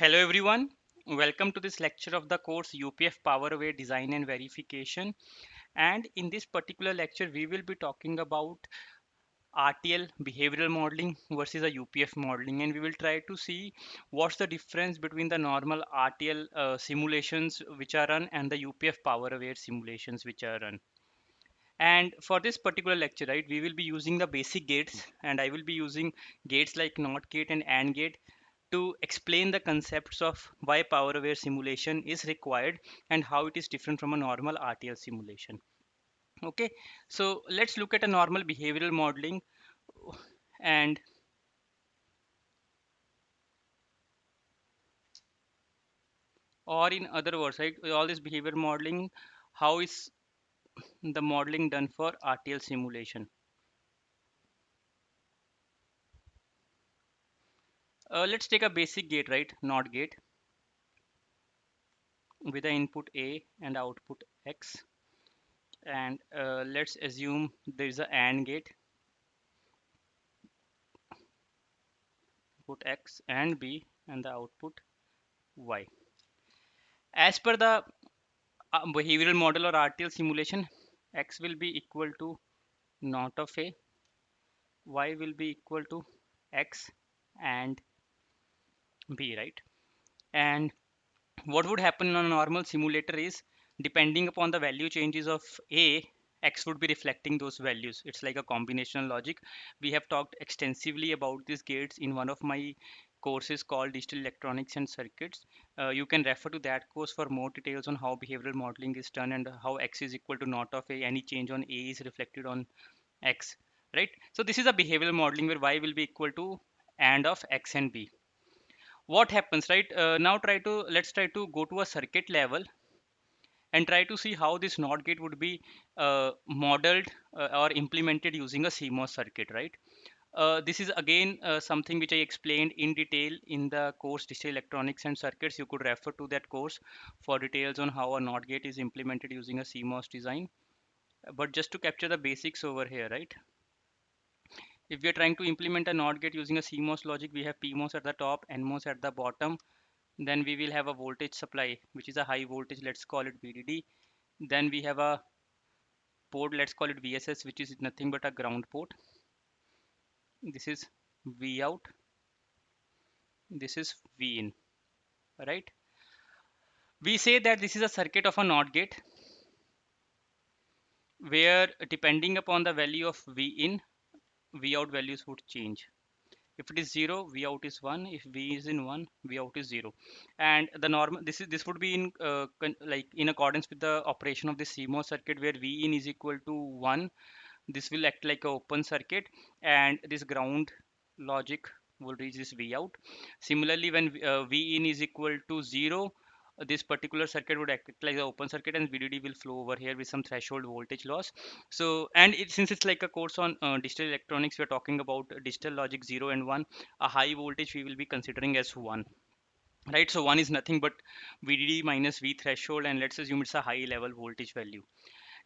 Hello everyone, welcome to this lecture of the course UPF Power Away Design and Verification. And in this particular lecture, we will be talking about RTL behavioral modeling versus a UPF modeling, and we will try to see what's the difference between the normal RTL simulations which are run and the UPF power aware simulations which are run. And for this particular lecture, right, we will be using the basic gates, and I will be using gates like NOT gate and AND gate to explain the concepts of why power aware simulation is required and how it is different from a normal RTL simulation. Okay, so let's look at a normal behavioral modeling, and or in other words, right, all this behavior modeling, how is the modeling done for RTL simulation? Let's take a basic gate, right, NOT gate, with the input A and output X, and let's assume there is a AND gate, put X and B and the output Y. As per the behavioral model or RTL simulation, X will be equal to not of A, Y will be equal to X and B, right? And what would happen on a normal simulator is, depending upon the value changes of A, X would be reflecting those values. It's like a combinational logic. We have talked extensively about these gates in one of my courses called Digital Electronics and Circuits. You can refer to that course for more details on how behavioral modeling is done and how X is equal to not of A. Any change on A is reflected on X, right? So this is a behavioral modeling where Y will be equal to and of X and B. What happens, right? Now let's try to go to a circuit level and try to see how this NOT gate would be modeled or implemented using a CMOS circuit, right? This is again something which I explained in detail in the course Digital Electronics and Circuits. You could refer to that course for details on how a NOT gate is implemented using a CMOS design. But just to capture the basics over here, right? If we are trying to implement a NOT gate using a CMOS logic, we have PMOS at the top, NMOS at the bottom. Then we will have a voltage supply, which is a high voltage. Let's call it VDD. Then we have a port, let's call it VSS, which is nothing but a ground port. This is V out, this is V in, right? We say that this is a circuit of a NOT gate where, depending upon the value of V in, V out values would change. If it is 0, V out is 1. If V is in 1, V out is 0. And the normal, this would be in like in accordance with the operation of the CMOS circuit, where V in is equal to 1. This will act like an open circuit, and this ground logic will reach this V out. Similarly, when V in is equal to 0, this particular circuit would act like an open circuit, and VDD will flow over here with some threshold voltage loss. So, and since it's like a course on digital electronics, we're talking about digital logic 0 and 1. A high voltage we will be considering as 1, right? So 1 is nothing but VDD minus V threshold, and let's assume it's a high level voltage value.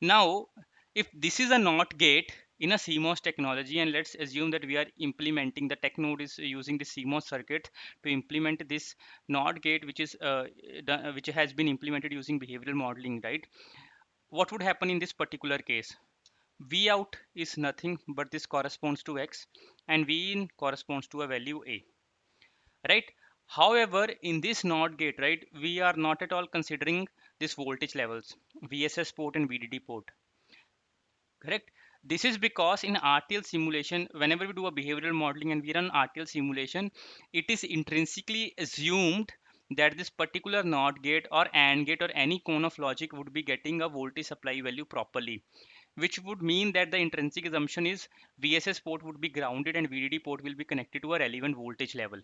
Now, if this is a NOT gate in a CMOS technology, and let's assume that we are implementing, the tech node is using the CMOS circuit to implement this NOT gate, which is which has been implemented using behavioral modeling, right? What would happen in this particular case? V out is nothing but this corresponds to X, and V in corresponds to a value A, right? However, in this NOT gate, right, we are not at all considering this voltage levels, VSS port and VDD port. Correct. This is because in RTL simulation, whenever we do a behavioral modeling and we run RTL simulation, it is intrinsically assumed that this particular NOT gate or AND gate or any cone of logic would be getting a voltage supply value properly, which would mean that the intrinsic assumption is VSS port would be grounded and VDD port will be connected to a relevant voltage level.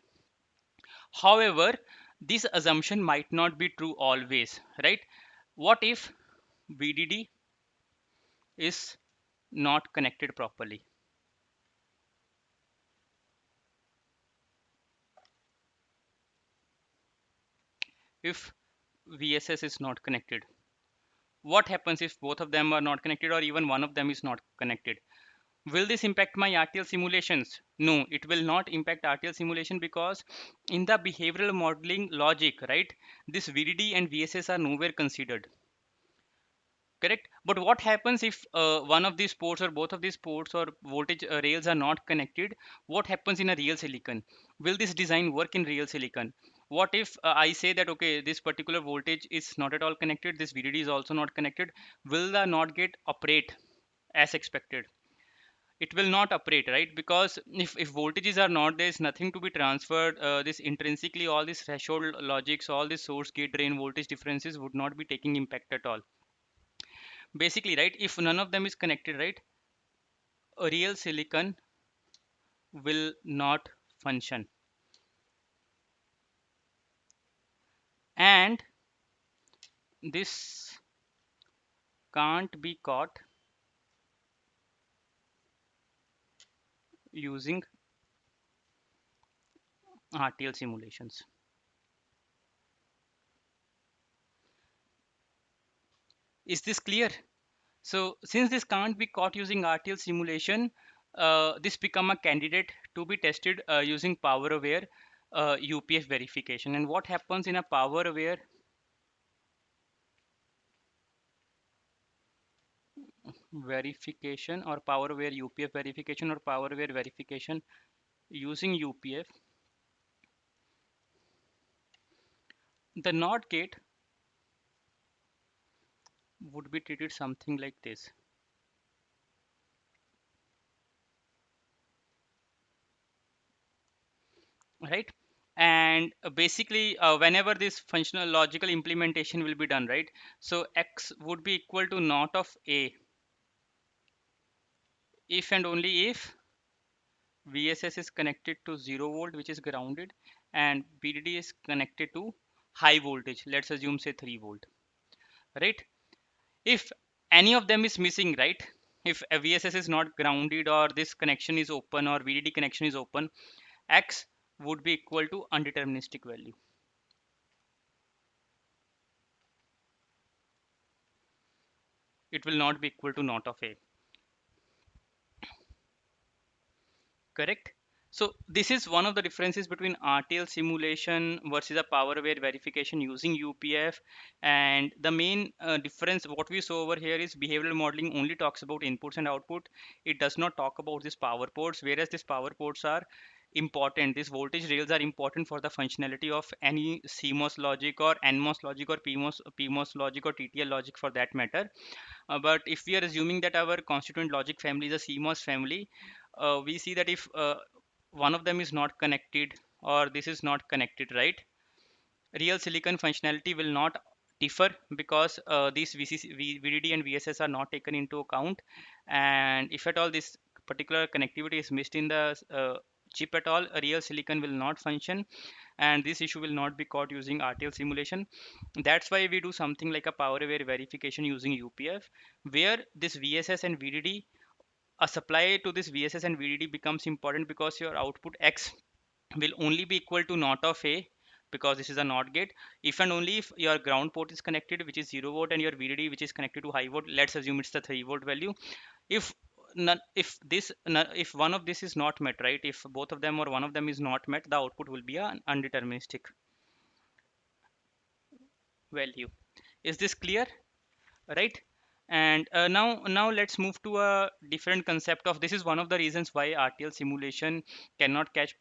However, this assumption might not be true always, right? What if VDD is not connected properly? If VSS is not connected, what happens if both of them are not connected or even one of them is not connected? Will this impact my RTL simulations? No, it will not impact RTL simulation because in the behavioral modeling logic, right, this VDD and VSS are nowhere considered. Correct. But what happens if one of these ports or both of these ports or voltage rails are not connected? What happens in a real silicon? Will this design work in real silicon? What if I say that okay, this particular voltage is not at all connected, this VDD is also not connected? Will the NOT gate operate as expected? It will not operate, right? Because if voltages are not, there is nothing to be transferred. This intrinsically, all these threshold logics, all these source gate drain voltage differences would not be taking impact at all. Basically, right, if none of them is connected, right, a real silicon will not function, and this can't be caught using RTL simulations. Is this clear? So since this can't be caught using RTL simulation, this become a candidate to be tested using power aware UPF verification. And what happens in a power aware verification or power aware UPF verification or power aware verification using UPF? The NOT gate would be treated something like this, right? And basically whenever this functional logical implementation will be done, right, so X would be equal to not of A if and only if VSS is connected to 0 volt, which is grounded, and BDD is connected to high voltage, let's assume say 3 volt, right? If any of them is missing, right, if a VSS is not grounded or this connection is open or VDD connection is open, X would be equal to undeterministic value. It will not be equal to not of A. Correct. So this is one of the differences between RTL simulation versus a power aware verification using UPF. And the main difference what we saw over here is behavioral modeling only talks about inputs and output. It does not talk about these power ports, whereas these power ports are important. These voltage rails are important for the functionality of any CMOS logic or NMOS logic or PMOS logic or TTL logic for that matter. But if we are assuming that our constituent logic family is a CMOS family, we see that if one of them is not connected or this is not connected, right, real silicon functionality will not differ because these VDD and VSS are not taken into account. And if at all this particular connectivity is missed in the chip at all, a real silicon will not function, and this issue will not be caught using RTL simulation. That's why we do something like a power aware verification using UPF, where this VSS and VDD, a supply to this VSS and VDD becomes important because your output X will only be equal to not of A, because this is a NOT gate, if and only if your ground port is connected, which is 0 volt, and your VDD which is connected to high volt, let's assume it's the 3 volt value. If none, if one of this is not met, right, if both of them or one of them is not met, the output will be an undeterministic value. Is this clear? Right. And now let's move to a different concept of, this is one of the reasons why RTL simulation cannot catch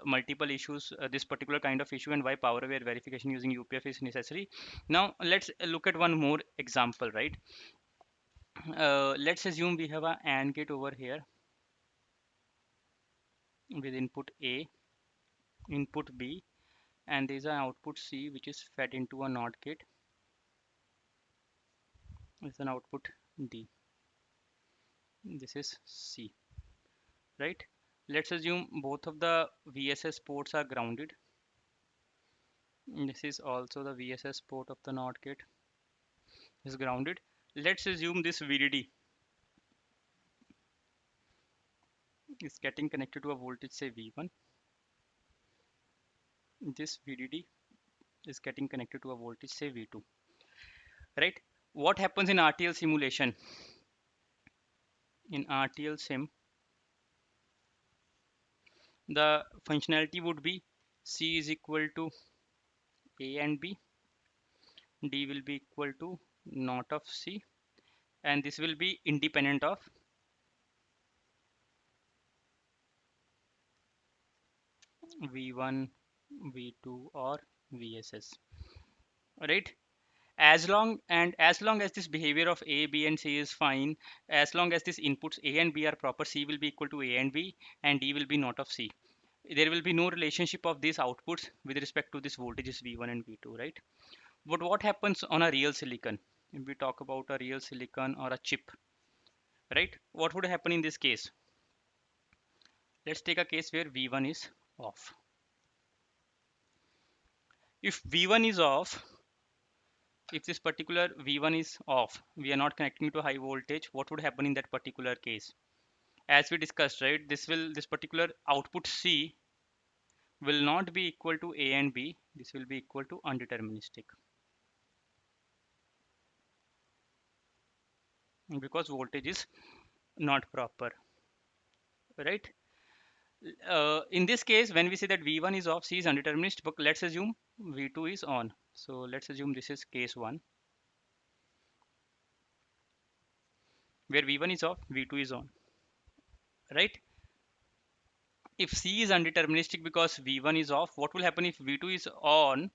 multiple issues, this particular kind of issue, and why power aware verification using UPF is necessary. Now let's look at one more example, right? Let's assume we have a AND gate over here with input A, input B, and there's an output C which is fed into a NOT gate. It's an output D. This is C, right? Let's assume both of the VSS ports are grounded. This is also the VSS port of the NOT gate is grounded. Let's assume this VDD is getting connected to a voltage, say V1. This VDD is getting connected to a voltage, say V2, right? What happens in RTL simulation? In RTL sim, The functionality would be C is equal to A and B, D will be equal to not of C, and this will be independent of V1, V2 or VSS, right? As long as this behavior of A, B and C is fine, as long as these inputs A and B are proper, C will be equal to A and B and D will be not of C. There will be no relationship of these outputs with respect to this voltages V1 and V2, right? But what happens on a real silicon? If we talk about a real silicon or a chip, right? What would happen in this case? Let's take a case where V1 is off. If V1 is off, if this particular V1 is off, we are not connecting to high voltage, what would happen in that particular case? As we discussed, right, this particular output C will not be equal to A and B. This will be equal to undeterministic because voltage is not proper, right? In this case, when we say that V1 is off, C is undeterministic, but let's assume V2 is on. So let's assume this is case 1 where V1 is off, V2 is on, right? If C is undeterministic because V1 is off, what will happen if V2 is on?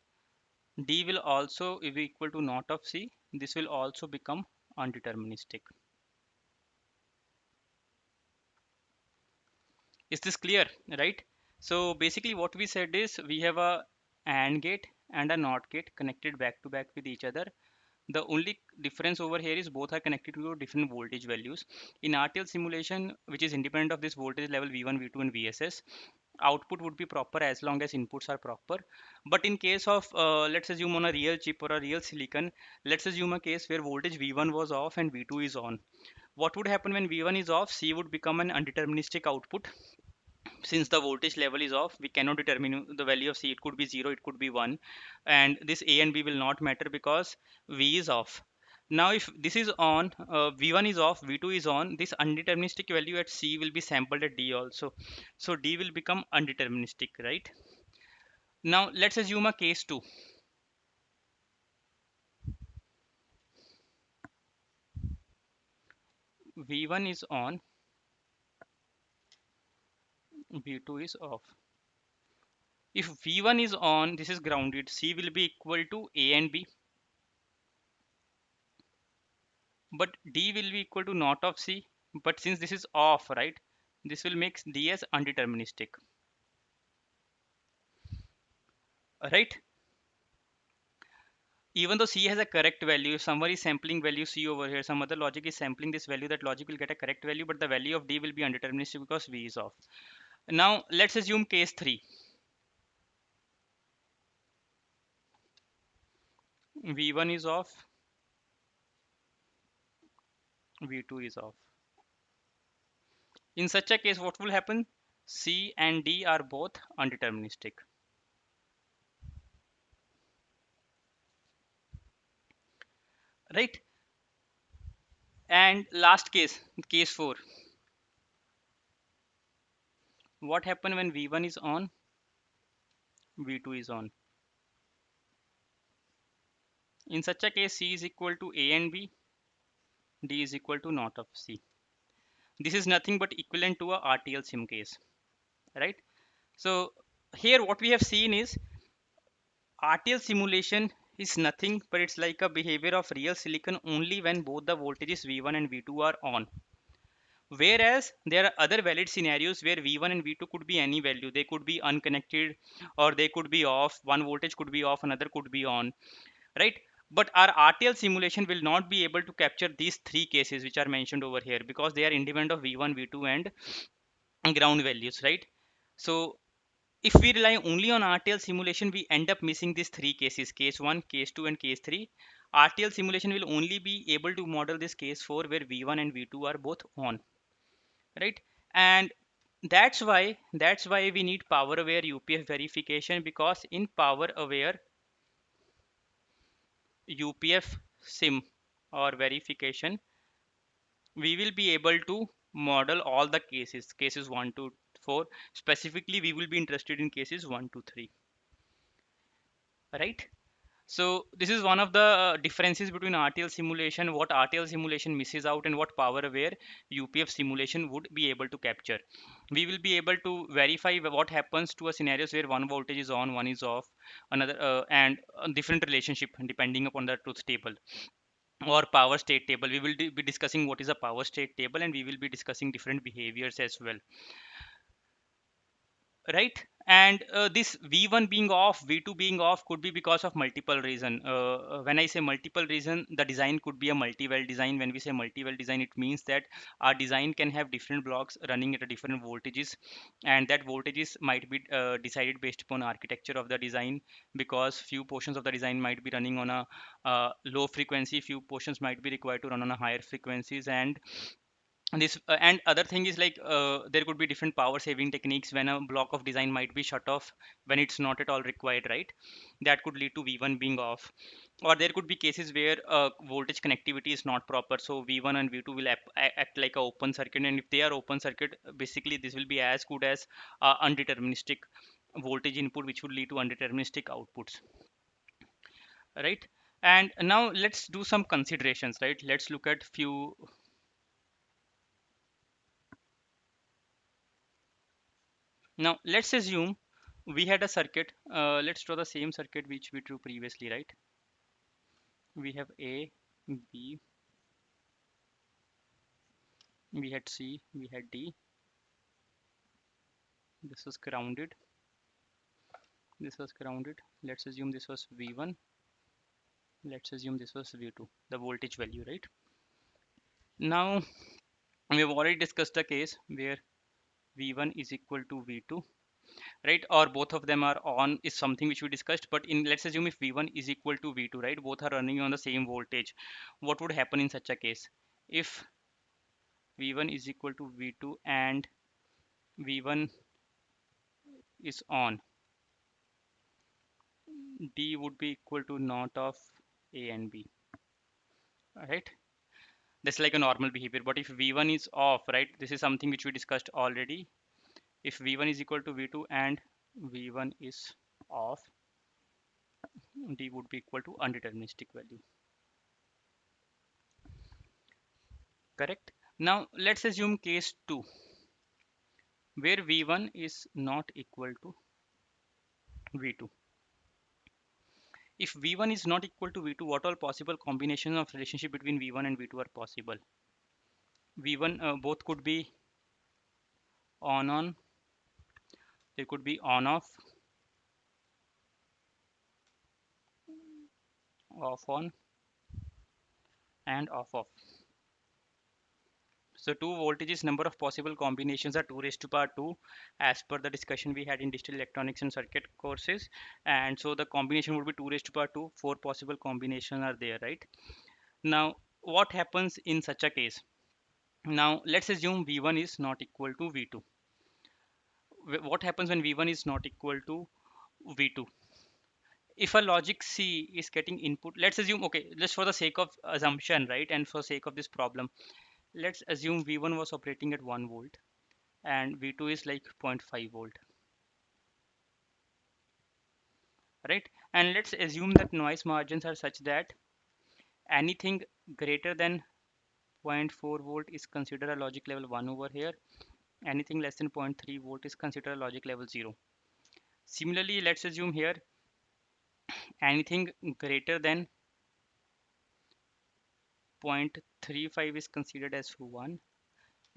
D will also be equal to not of C. This will also become undeterministic. Is this clear, right? So basically what we said is we have a AND gate and a NOT gate connected back to back with each other. The only difference over here is both are connected to different voltage values. In RTL simulation, which is independent of this voltage level V1, V2 and VSS, output would be proper as long as inputs are proper. But in case of let's assume on a real chip or a real silicon, let's assume a case where voltage V1 was off and V2 is on. What would happen when V1 is off? C would become an undeterministic output. Since the voltage level is off, we cannot determine the value of C. It could be 0, it could be 1, and this A and B will not matter because V is off. Now if this is on, V1 is off, V2 is on, this undeterministic value at C will be sampled at D also, so D will become undeterministic, right? Now let's assume a case 2. V1 is on, V2 is off. If V1 is on, this is grounded, C will be equal to A and B, but D will be equal to not of C. But since this is off, right, this will make D as undeterministic, right? Even though C has a correct value, if someone is sampling value C over here, some other logic is sampling this value, that logic will get a correct value, but the value of D will be undeterministic because V is off. Now let's assume case 3. V1 is off, V2 is off. In such a case, what will happen? C and D are both undeterministic, right? And last case, case 4. What happen when V1 is on, V2 is on? In such a case, C is equal to A and B, D is equal to not of C. This is nothing but equivalent to a RTL sim case, right? So here what we have seen is RTL simulation is nothing but it's like a behavior of real silicon only when both the voltages V1 and V2 are on. Whereas there are other valid scenarios where V1 and V2 could be any value. They could be unconnected or they could be off. One voltage could be off, another could be on, right? But our RTL simulation will not be able to capture these three cases which are mentioned over here because they are independent of V1, V2 and ground values, right? So if we rely only on RTL simulation, we end up missing these three cases, case 1, case 2 and case 3. RTL simulation will only be able to model this case 4 where V1 and V2 are both on, right? And that's why we need power aware UPF verification, because in power aware UPF sim or verification we will be able to model all the cases 1 to 4. Specifically, we will be interested in cases 1 to 3, right? So this is one of the differences between RTL simulation, what RTL simulation misses out and what power aware UPF simulation would be able to capture. We will be able to verify what happens to a scenarios where one voltage is on, one is off, another and a different relationship depending upon the truth table or power state table. We will be discussing what is a power state table, and we will be discussing different behaviors as well, right? And this v1 being off, v2 being off could be because of multiple reason. When I say multiple reason, the design could be a multi-well design. When we say multi-well design, it means that our design can have different blocks running at a different voltages, and that voltages might be decided based upon architecture of the design, because few portions of the design might be running on a low frequency, few portions might be required to run on a higher frequencies. And this and other thing is like there could be different power saving techniques when a block of design might be shut off when it's not at all required, right? That could lead to v1 being off. Or there could be cases where voltage connectivity is not proper, so v1 and v2 will act like a open circuit, and if they are open circuit, basically this will be as good as undeterministic voltage input, which would lead to undeterministic outputs, right? And now let's do some considerations, right? Let's look at few. Now let's assume we had a circuit. Let's draw the same circuit which we drew previously, right? We have A, B, we had C, we had D. This was grounded. This was grounded. Let's assume this was V1. Let's assume this was V2, the voltage value, right? Now we have already discussed the case where V1 is equal to V2, right? Or both of them are on is something which we discussed. But in, let's assume if V1 is equal to V2, right? Both are running on the same voltage. What would happen in such a case? If V1 is equal to V2 and V1 is on, D would be equal to naught of A and B, right? That's like a normal behavior. But if V1 is off, right? This is something which we discussed already. If V1 is equal to V2 and V1 is off, D would be equal to undeterministic value, correct? Now let's assume case 2 where V1 is not equal to V2. If V1 is not equal to V2, what all possible combinations of relationship between V1 and V2 are possible? V1 both could be on, there could be on off on, and off. So two voltages, number of possible combinations are 2 raised to power 2 as per the discussion we had in digital electronics and circuit courses. And so the combination would be 2 raised to power 2, 4 possible combinations are there, right? Now what happens in such a case? Now let's assume V1 is not equal to V2. What happens when V1 is not equal to V2? If a logic C is getting input, let's assume, okay, just for the sake of assumption, right, and for sake of this problem, let's assume V1 was operating at 1 volt and V2 is like 0.5 volt, right? And let's assume that noise margins are such that anything greater than zero point 0.4 volt is considered a logic level 1 over here. Anything less than zero point 0.3 volt is considered a logic level 0. Similarly, let's assume here anything greater than 0.35 is considered as 1.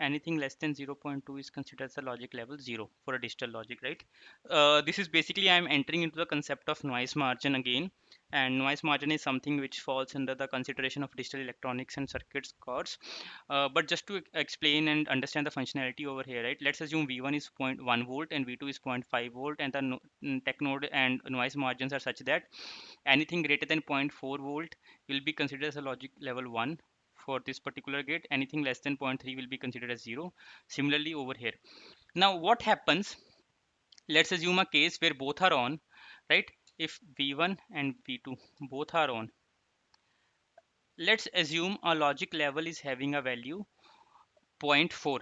Anything less than zero point 0.2 is considered as a logic level 0 for a digital logic, right? This is basically I'm entering into the concept of noise margin again, and noise margin is something which falls under the consideration of digital electronics and circuits course. But just to explain and understand the functionality over here, right? Let's assume V1 is zero point 0.1 volt and V2 is zero point 0.5 volt, and the tech node and noise margins are such that anything greater than zero point 0.4 volt will be considered as a logic level 1 for this particular gate. Anything less than zero point 0.3 will be considered as 0. Similarly over here. Now what happens? Let's assume a case where both are on, right? If V1 and V2 both are on, let's assume a logic level is having a value 0.4.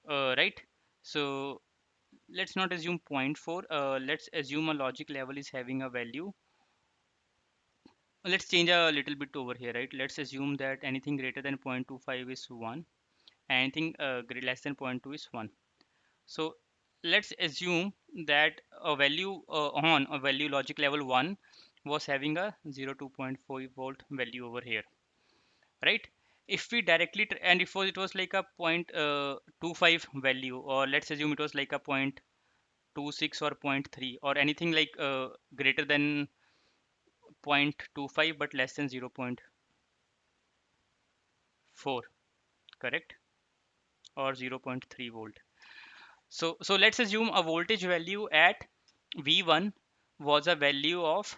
right? So let's not assume point 0.4. Let's assume a logic level is having a value. Let's change a little bit over here, right? Let's assume that anything greater than 0.25 is 1, anything less than 0.2 is 1. So let's assume that a value on a value logic level 1 was having a 0 to 0.4 volt value over here, right? If we directly and if it was like a 0.25 value, or let's assume it was like a 0.26 or zero point 0.3 or anything like greater than 0.25 but less than 0.4, correct? Or 0.3 volt. So let's assume a voltage value at V1 was a value of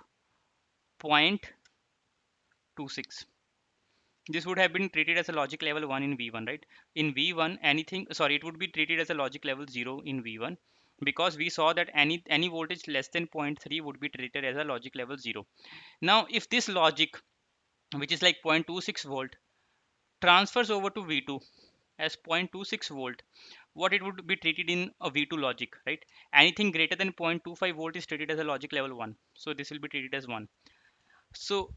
0.26. This would have been treated as a logic level 1 in V1, right? In V1, anything, sorry, it would be treated as a logic level 0 in V1, because we saw that any voltage less than zero point 0.3 would be treated as a logic level 0. Now, if this logic, which is like 0.26 volt, transfers over to V2 as 0.26 volt, what it would be treated in a V2 logic, right? Anything greater than 0.25 volt is treated as a logic level 1. So this will be treated as 1. So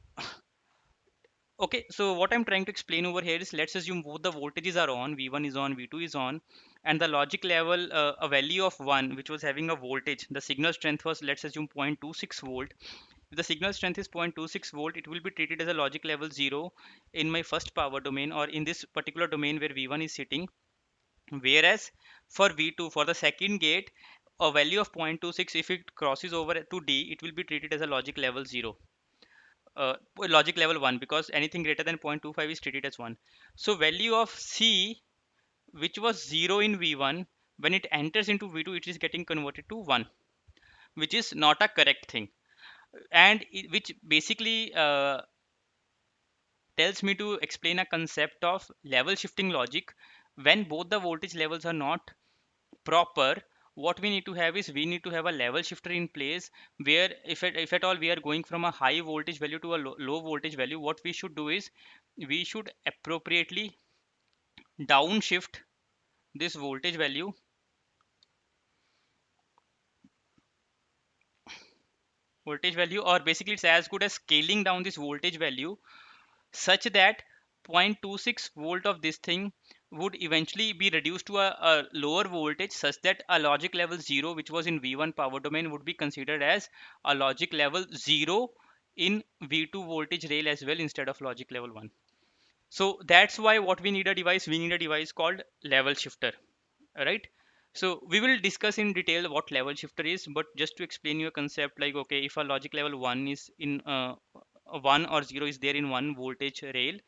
okay, so what I'm trying to explain over here is, let's assume both the voltages are on, V1 is on, V2 is on, and the logic level, a value of 1, which was having a voltage, the signal strength was, let's assume 0.26 volt. If the signal strength is 0.26 volt, it will be treated as a logic level 0 in my first power domain, or in this particular domain where V1 is sitting. Whereas for V2, for the second gate, a value of 0.26, if it crosses over to D, it will be treated as a logic level 0. Logic level 1, because anything greater than 0.25 is treated as 1. So value of C, which was 0 in V1, when it enters into V2, it is getting converted to 1, which is not a correct thing. And which basically tells me to explain a concept of level shifting logic. When both the voltage levels are not proper, what we need to have is, we need to have a level shifter in place, where if at all we are going from a high voltage value to a low voltage value, what we should do is, we should appropriately downshift this voltage value, or basically it's as good as scaling down this voltage value, such that 0.26 volt of this thing would eventually be reduced to a lower voltage, such that a logic level 0, which was in V1 power domain, would be considered as a logic level 0 in V2 voltage rail as well, instead of logic level 1. So that's why what we need a device called level shifter, right? So we will discuss in detail what level shifter is, but just to explain you a concept, like, okay, if a logic level 1 is in 1 or 0 is there in one voltage rail,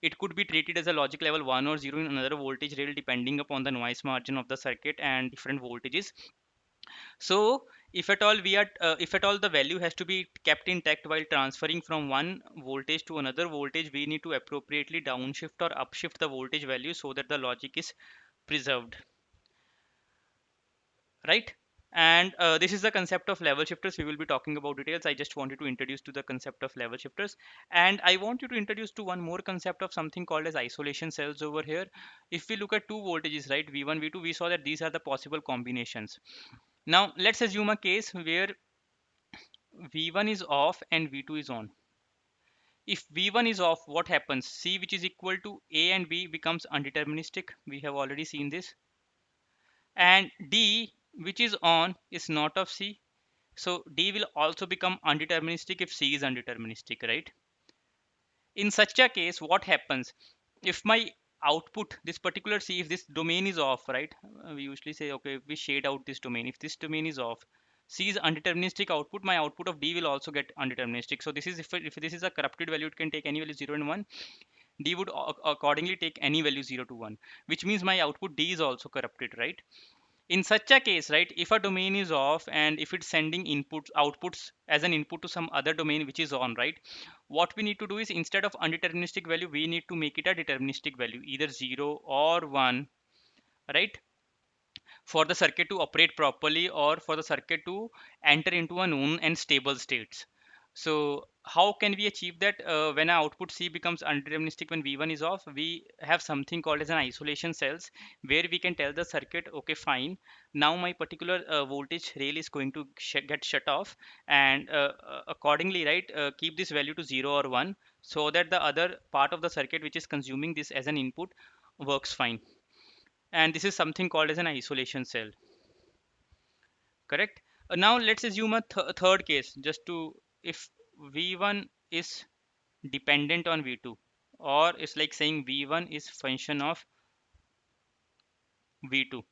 it could be treated as a logic level 1 or 0 in another voltage rail, depending upon the noise margin of the circuit and different voltages. So if at all the value has to be kept intact while transferring from one voltage to another voltage, we need to appropriately downshift or upshift the voltage value, so that the logic is preserved, right? And this is the concept of level shifters. We will be talking about details. I just wanted to introduce to the concept of level shifters, and I want you to introduce to one more concept of something called as isolation cells over here. If we look at two voltages, right, V1 V2, we saw that these are the possible combinations. Now let's assume a case where V1 is off and V2 is on. If V1 is off, what happens? C, which is equal to A and B, becomes undeterministic. We have already seen this. And D, which is on, is not of C. So D will also become undeterministic if C is undeterministic, right? In such a case, what happens? If my output, this particular C, if this domain is off, right? We usually say, okay, we shade out this domain. If this domain is off, C is undeterministic output, my output of D will also get undeterministic. So this is, if this is a corrupted value, it can take any value 0 and 1. D would accordingly take any value 0 to 1, which means my output D is also corrupted, right? In such a case, right, if a domain is off and if it's sending outputs as an input to some other domain which is on, right, what we need to do is, instead of undeterministic value, we need to make it a deterministic value, either 0 or 1, right, for the circuit to operate properly, or for the circuit to enter into a known and stable states. So how can we achieve that? When our output C becomes undeterministic when V1 is off, we have something called as an isolation cells, where we can tell the circuit, okay, fine, now my particular voltage rail is going to get shut off, and accordingly, right, keep this value to 0 or 1, so that the other part of the circuit which is consuming this as an input works fine. And this is something called as an isolation cell, correct? Now let's assume a third case, just to, if V1 is dependent on V2, or it's like saying V1 is function of V2,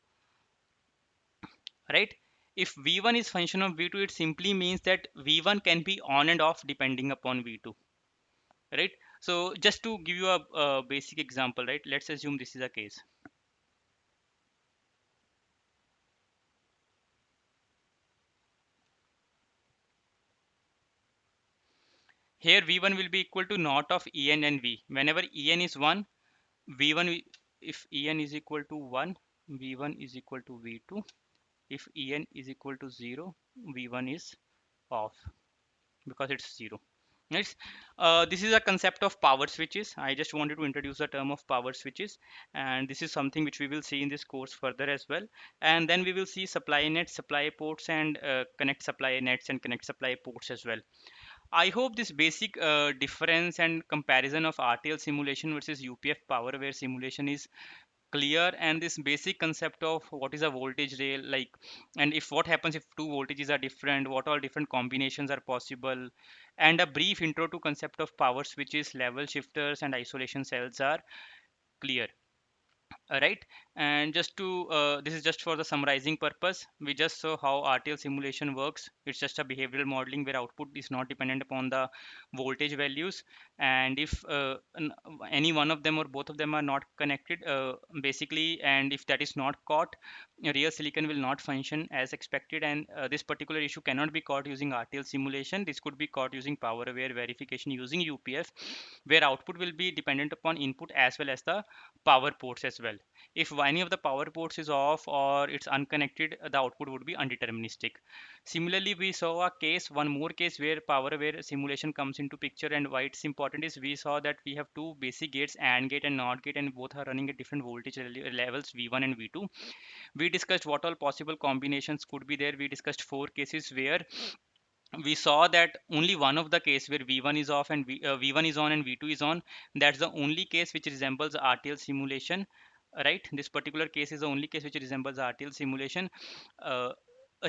right? If V1 is function of V2, it simply means that V1 can be on and off depending upon V2, right? So just to give you a basic example, right, let's assume this is a case. Here V1 will be equal to naught of En and V. Whenever En is 1, V1, if En is equal to 1, V1 is equal to V2. If En is equal to 0, V1 is off because it's 0. Yes, this is a concept of power switches. I just wanted to introduce the term of power switches, and this is something which we will see in this course further as well. And then we will see supply nets, supply ports, and connect supply nets and connect supply ports as well. I hope this basic difference and comparison of RTL simulation versus UPF power aware simulation is clear, and this basic concept of what is a voltage rail like, and if what happens if two voltages are different, what all different combinations are possible, and a brief intro to concept of power switches, level shifters, and isolation cells are clear. Right, and just to this is just for the summarizing purpose, we just saw how RTL simulation works. It's just a behavioral modeling where output is not dependent upon the voltage values, and if any one of them or both of them are not connected, basically, and if that is not caught, real silicon will not function as expected, and this particular issue cannot be caught using RTL simulation. This could be caught using power aware verification using UPF, where output will be dependent upon input as well as the power ports as well. If any of the power ports is off or it's unconnected, the output would be undeterministic. Similarly, we saw a case, one more case, where power aware simulation comes into picture, and why it's important is we saw that we have two basic gates, AND gate and NOT gate, and both are running at different voltage levels, V1 and V2. We discussed what all possible combinations could be there. We discussed four cases where we saw that only one of the case where V1 is off and V1 is on and V2 is on, that's the only case which resembles RTL simulation, right? This particular case is the only case which resembles RTL simulation. uh,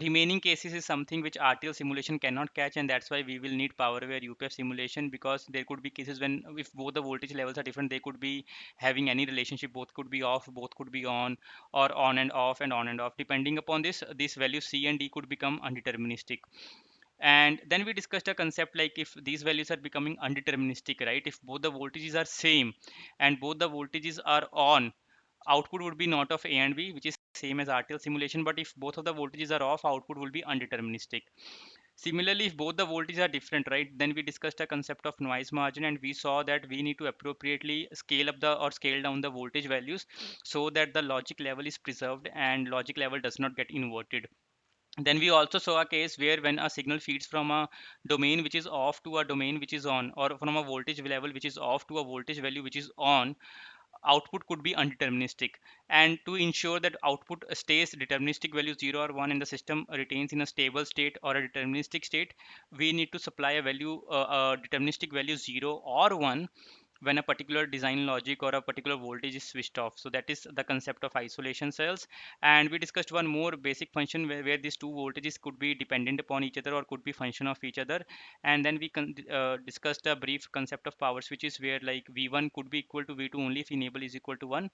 Remaining cases is something which RTL simulation cannot catch, and that's why we will need power aware UPF simulation, because there could be cases when if both the voltage levels are different, they could be having any relationship, both could be off, both could be on, or on and off and on and off. Depending upon this value C and D could become undeterministic. And then we discussed a concept like if these values are becoming undeterministic, right, if both the voltages are same and both the voltages are on, output would be not of A and B, which is same as RTL simulation. But if both of the voltages are off, output will be undeterministic. Similarly, if both the voltages are different, right, then we discussed a concept of noise margin, and we saw that we need to appropriately scale up the or scale down the voltage values so that the logic level is preserved and logic level does not get inverted. Then we also saw a case where when a signal feeds from a domain which is off to a domain which is on, or from a voltage level which is off to a voltage value which is on, output could be undeterministic. And to ensure that output stays deterministic value 0 or 1 and the system retains in a stable state or a deterministic state, we need to supply a value, a deterministic value 0 or 1, when a particular design logic or a particular voltage is switched off. So that is the concept of isolation cells. And we discussed one more basic function where these two voltages could be dependent upon each other or could be function of each other. And then we discussed a brief concept of power switches where like V1 could be equal to V2 only if enable is equal to 1,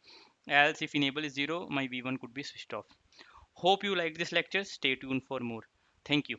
else if enable is 0, my V1 could be switched off. Hope you like this lecture. Stay tuned for more. Thank you.